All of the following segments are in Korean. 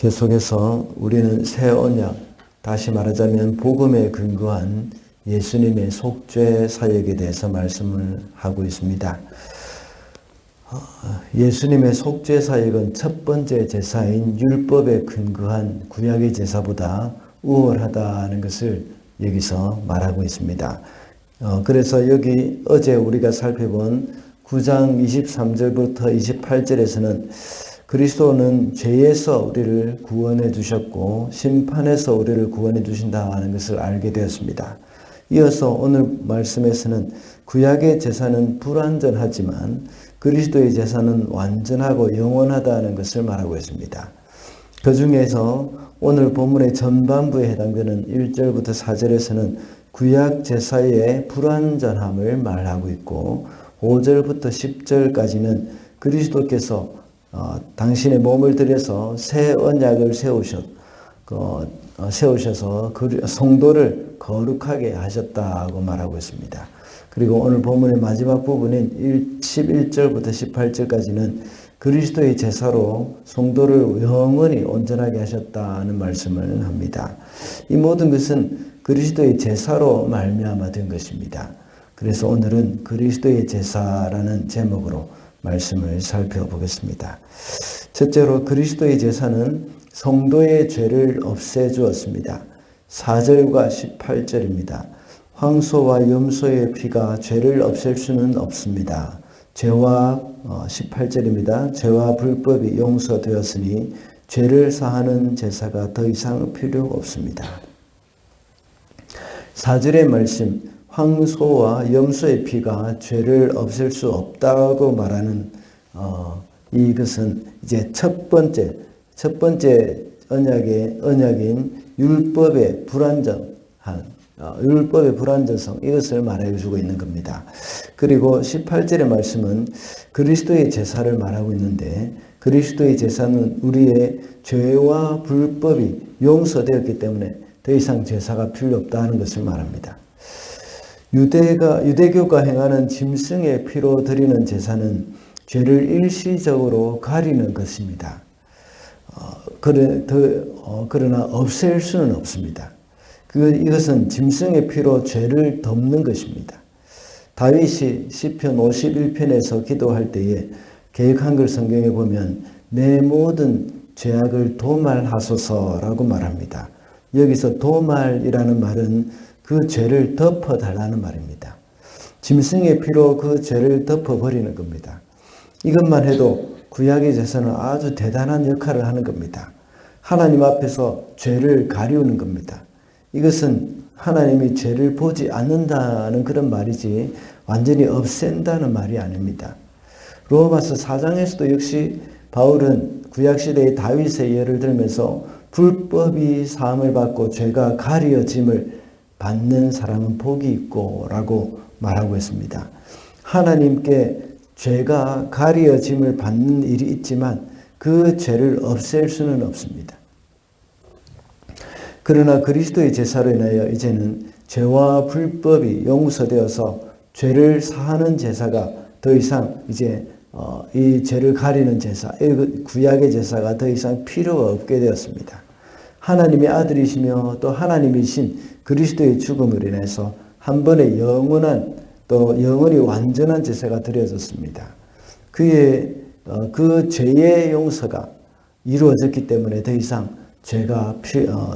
계속해서 우리는 새 언약, 다시 말하자면 복음에 근거한 예수님의 속죄 사역에 대해서 말씀을 하고 있습니다. 예수님의 속죄 사역은 첫 번째 제사인 율법에 근거한 구약의 제사보다 우월하다는 것을 여기서 말하고 있습니다. 그래서 여기 어제 우리가 살펴본 9장 23절부터 28절에서는 그리스도는 죄에서 우리를 구원해 주셨고 심판에서 우리를 구원해 주신다는 것을 알게 되었습니다. 이어서 오늘 말씀에서는 구약의 제사는 불완전하지만 그리스도의 제사는 완전하고 영원하다는 것을 말하고 있습니다. 그 중에서 오늘 본문의 전반부에 해당되는 1절부터 4절에서는 구약 제사의 불완전함을 말하고 있고 5절부터 10절까지는 그리스도께서 당신의 몸을 들여서 새 언약을 세우셔서 성도를 거룩하게 하셨다고 말하고 있습니다. 그리고 오늘 본문의 마지막 부분인 11절부터 18절까지는 그리스도의 제사로 성도를 영원히 온전하게 하셨다는 말씀을 합니다. 이 모든 것은 그리스도의 제사로 말미암아 된 것입니다. 그래서 오늘은 그리스도의 제사라는 제목으로 말씀을 살펴보겠습니다. 첫째로 그리스도의 제사는 성도의 죄를 없애주었습니다. 4절과 18절입니다. 황소와 염소의 피가 죄를 없앨 수는 없습니다. 죄와 18절입니다. 죄와 불법이 용서되었으니 죄를 사하는 제사가 더 이상 필요 없습니다. 4절의 말씀 황소와 염소의 피가 죄를 없앨 수 없다고 말하는 이것은 이제 첫 번째 언약인 율법의 불완전성 이것을 말해주고 있는 겁니다. 그리고 18절의 말씀은 그리스도의 제사를 말하고 있는데 그리스도의 제사는 우리의 죄와 불법이 용서되었기 때문에 더 이상 제사가 필요 없다는 것을 말합니다. 유대교가 행하는 짐승의 피로 드리는 제사는 죄를 일시적으로 가리는 것입니다. 그러나 없앨 수는 없습니다. 이것은 짐승의 피로 죄를 덮는 것입니다. 다윗이 시편 51편에서 기도할 때에 개역 한글 성경에 보면 내 모든 죄악을 도말하소서라고 말합니다. 여기서 도말이라는 말은 그 죄를 덮어달라는 말입니다. 짐승의 피로 그 죄를 덮어버리는 겁니다. 이것만 해도 구약의 제사는 아주 대단한 역할을 하는 겁니다. 하나님 앞에서 죄를 가리우는 겁니다. 이것은 하나님이 죄를 보지 않는다는 그런 말이지 완전히 없앤다는 말이 아닙니다. 로마서 4장에서도 역시 바울은 구약시대의 다윗의 예를 들면서 불법이 사함을 받고 죄가 가리어짐을 받는 사람은 복이 있고 라고 말하고 있습니다. 하나님께 죄가 가리어짐을 받는 일이 있지만 그 죄를 없앨 수는 없습니다. 그러나 그리스도의 제사로 인하여 이제는 죄와 불법이 용서되어서 죄를 사하는 제사가 더 이상 이제 이 죄를 가리는 제사, 구약의 제사가 더 이상 필요가 없게 되었습니다. 하나님의 아들이시며 또 하나님이신 그리스도의 죽음으로 인해서 한 번의 영원한 또 영원히 완전한 제사가 드려졌습니다. 그 죄의 용서가 이루어졌기 때문에 더 이상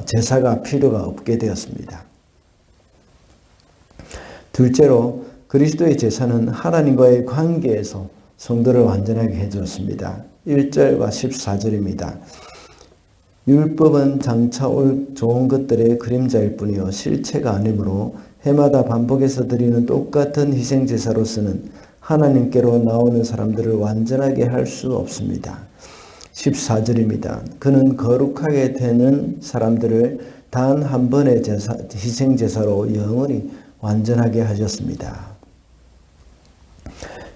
제사가 필요가 없게 되었습니다. 둘째로 그리스도의 제사는 하나님과의 관계에서 성도를 완전하게 해주었습니다. 1절과 14절입니다. 율법은 장차 올 좋은 것들의 그림자일 뿐이요 실체가 아니므로 해마다 반복해서 드리는 똑같은 희생제사로서는 하나님께로 나오는 사람들을 완전하게 할 수 없습니다. 14절입니다. 그는 거룩하게 되는 사람들을 단 한 번의 희생제사로 영원히 완전하게 하셨습니다.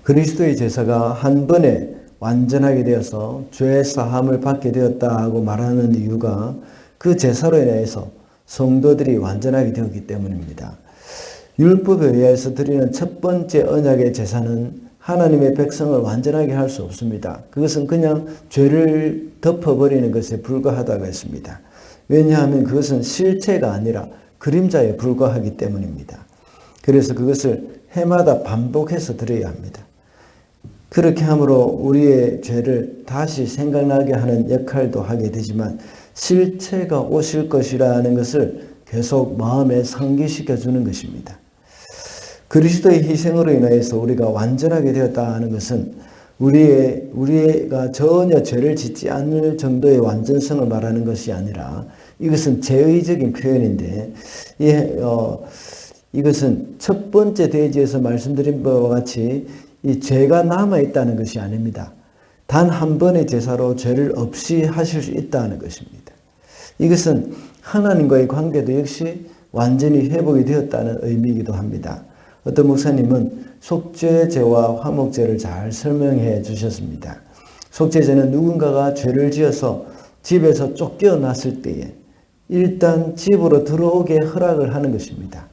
그리스도의 제사가 한 번에 완전하게 되어서 죄 사함을 받게 되었다고 말하는 이유가 그 제사로 인해서 성도들이 완전하게 되었기 때문입니다. 율법에 의해서 드리는 첫 번째 언약의 제사는 하나님의 백성을 완전하게 할 수 없습니다. 그것은 그냥 죄를 덮어버리는 것에 불과하다고 했습니다. 왜냐하면 그것은 실체가 아니라 그림자에 불과하기 때문입니다. 그래서 그것을 해마다 반복해서 드려야 합니다. 그렇게 함으로 우리의 죄를 다시 생각나게 하는 역할도 하게 되지만 실체가 오실 것이라는 것을 계속 마음에 상기시켜 주는 것입니다. 그리스도의 희생으로 인하여서 우리가 완전하게 되었다는 것은 우리가 전혀 죄를 짓지 않을 정도의 완전성을 말하는 것이 아니라 이것은 제의적인 표현인데 이것은 첫 번째 대지에서 말씀드린 바와 같이 이 죄가 남아있다는 것이 아닙니다. 단 한 번의 제사로 죄를 없이 하실 수 있다는 것입니다. 이것은 하나님과의 관계도 역시 완전히 회복이 되었다는 의미이기도 합니다. 어떤 목사님은 속죄제와 화목제를 잘 설명해 주셨습니다. 속죄제는 누군가가 죄를 지어서 집에서 쫓겨났을 때에 일단 집으로 들어오게 허락을 하는 것입니다.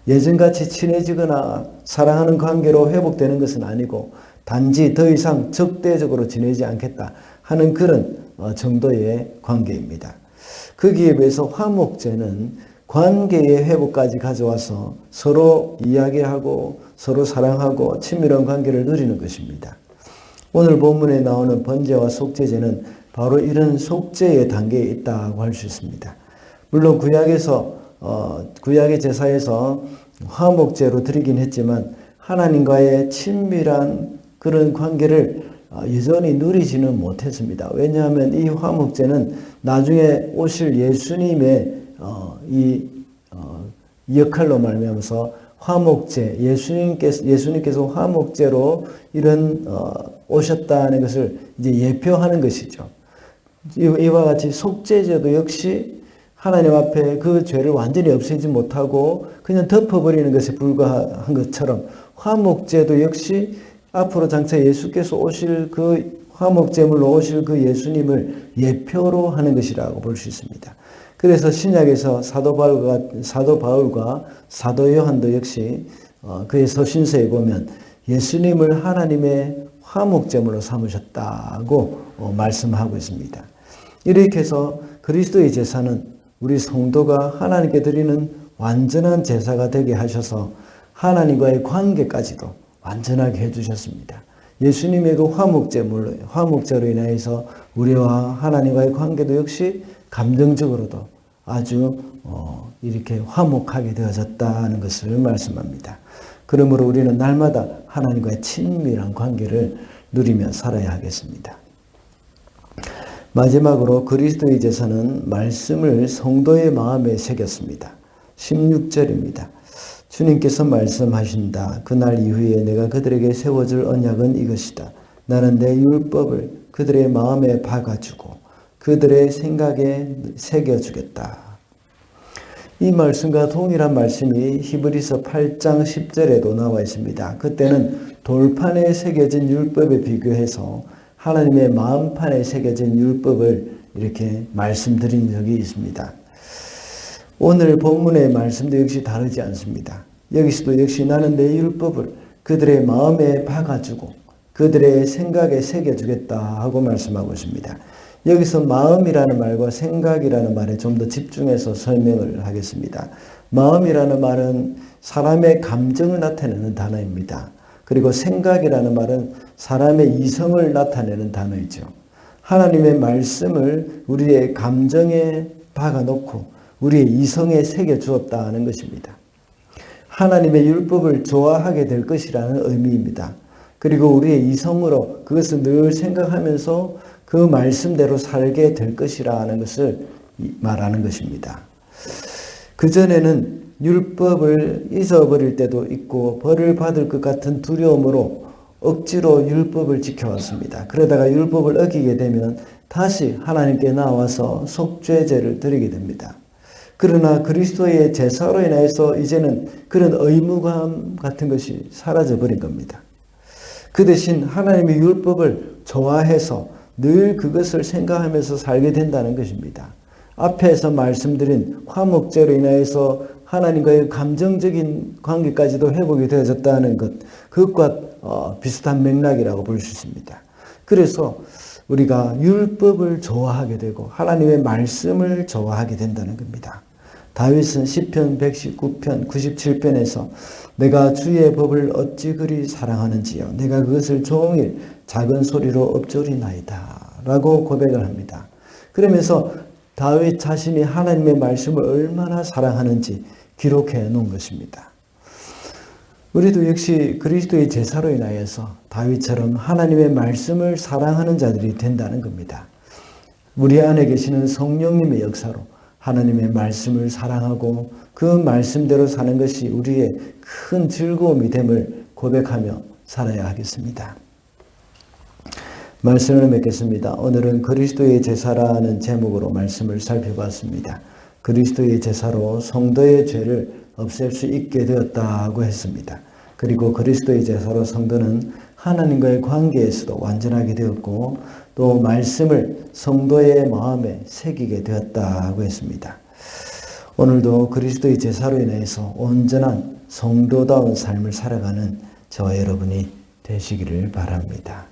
예전같이 친해지거나 사랑하는 관계로 회복되는 것은 아니고 단지 더 이상 적대적으로 지내지 않겠다 하는 그런 정도의 관계입니다. 거기에 비해서 화목제는 관계의 회복까지 가져와서 서로 이야기하고 서로 사랑하고 친밀한 관계를 누리는 것입니다. 오늘 본문에 나오는 번제와 속죄제는 바로 이런 속죄의 단계에 있다고 할 수 있습니다. 물론 구약의 제사에서 화목제로 드리긴 했지만 하나님과의 친밀한 그런 관계를 여전히 누리지는 못했습니다. 왜냐하면 이 화목제는 나중에 오실 예수님의 이 역할로 말미암아서 화목제, 예수님께서 화목제로 이런 오셨다는 것을 이제 예표하는 것이죠. 이와 같이 속죄제도 역시 하나님 앞에 그 죄를 완전히 없애지 못하고 그냥 덮어버리는 것에 불과한 것처럼 화목제도 역시 앞으로 장차 예수께서 오실 그 화목제물로 오실 그 예수님을 예표로 하는 것이라고 볼 수 있습니다. 그래서 신약에서 사도 바울과 사도 요한도 역시 그의 서신서에 보면 예수님을 하나님의 화목제물로 삼으셨다고 말씀하고 있습니다. 이렇게 해서 그리스도의 제사는 우리 성도가 하나님께 드리는 완전한 제사가 되게 하셔서 하나님과의 관계까지도 완전하게 해주셨습니다. 예수님의 그 화목제로 인해서 우리와 하나님과의 관계도 역시 감정적으로도 아주 이렇게 화목하게 되어졌다는 것을 말씀합니다. 그러므로 우리는 날마다 하나님과의 친밀한 관계를 누리며 살아야 하겠습니다. 마지막으로 그리스도의 제사는 말씀을 성도의 마음에 새겼습니다. 16절입니다. 주님께서 말씀하신다. 그날 이후에 내가 그들에게 세워줄 언약은 이것이다. 나는 내 율법을 그들의 마음에 박아주고 그들의 생각에 새겨주겠다. 이 말씀과 동일한 말씀이 히브리서 8장 10절에도 나와 있습니다. 그때는 돌판에 새겨진 율법에 비교해서 하나님의 마음판에 새겨진 율법을 이렇게 말씀드린 적이 있습니다. 오늘 본문의 말씀도 역시 다르지 않습니다. 여기서도 역시 나는 내 율법을 그들의 마음에 박아주고 그들의 생각에 새겨주겠다 하고 말씀하고 있습니다. 여기서 마음이라는 말과 생각이라는 말에 좀 더 집중해서 설명을 하겠습니다. 마음이라는 말은 사람의 감정을 나타내는 단어입니다. 그리고 생각이라는 말은 사람의 이성을 나타내는 단어이죠. 하나님의 말씀을 우리의 감정에 박아놓고 우리의 이성에 새겨주었다는 것입니다. 하나님의 율법을 좋아하게 될 것이라는 의미입니다. 그리고 우리의 이성으로 그것을 늘 생각하면서 그 말씀대로 살게 될 것이라는 것을 말하는 것입니다. 그전에는 율법을 잊어버릴 때도 있고 벌을 받을 것 같은 두려움으로 억지로 율법을 지켜왔습니다. 그러다가 율법을 어기게 되면 다시 하나님께 나와서 속죄제를 드리게 됩니다. 그러나 그리스도의 제사로 인해서 이제는 그런 의무감 같은 것이 사라져버린 겁니다. 그 대신 하나님의 율법을 좋아해서 늘 그것을 생각하면서 살게 된다는 것입니다. 앞에서 말씀드린 화목제로 인해서 하나님과의 감정적인 관계까지도 회복이 되어졌다는 것, 그것과 비슷한 맥락이라고 볼 수 있습니다. 그래서 우리가 율법을 좋아하게 되고 하나님의 말씀을 좋아하게 된다는 겁니다. 다윗은 시편 119편 97편에서 내가 주의 법을 어찌 그리 사랑하는지요 내가 그것을 종일 작은 소리로 읊조리나이다 라고 고백을 합니다. 그러면서 다윗 자신이 하나님의 말씀을 얼마나 사랑하는지 기록해 놓은 것입니다. 우리도 역시 그리스도의 제사로 인하여서 다윗처럼 하나님의 말씀을 사랑하는 자들이 된다는 겁니다. 우리 안에 계시는 성령님의 역사로 하나님의 말씀을 사랑하고 그 말씀대로 사는 것이 우리의 큰 즐거움이 됨을 고백하며 살아야 하겠습니다. 말씀을 맺겠습니다. 오늘은 그리스도의 제사라는 제목으로 말씀을 살펴봤습니다. 그리스도의 제사로 성도의 죄를 없앨 수 있게 되었다고 했습니다. 그리고 그리스도의 제사로 성도는 하나님과의 관계에서도 완전하게 되었고 또 말씀을 성도의 마음에 새기게 되었다고 했습니다. 오늘도 그리스도의 제사로 인해서 온전한 성도다운 삶을 살아가는 저와 여러분이 되시기를 바랍니다.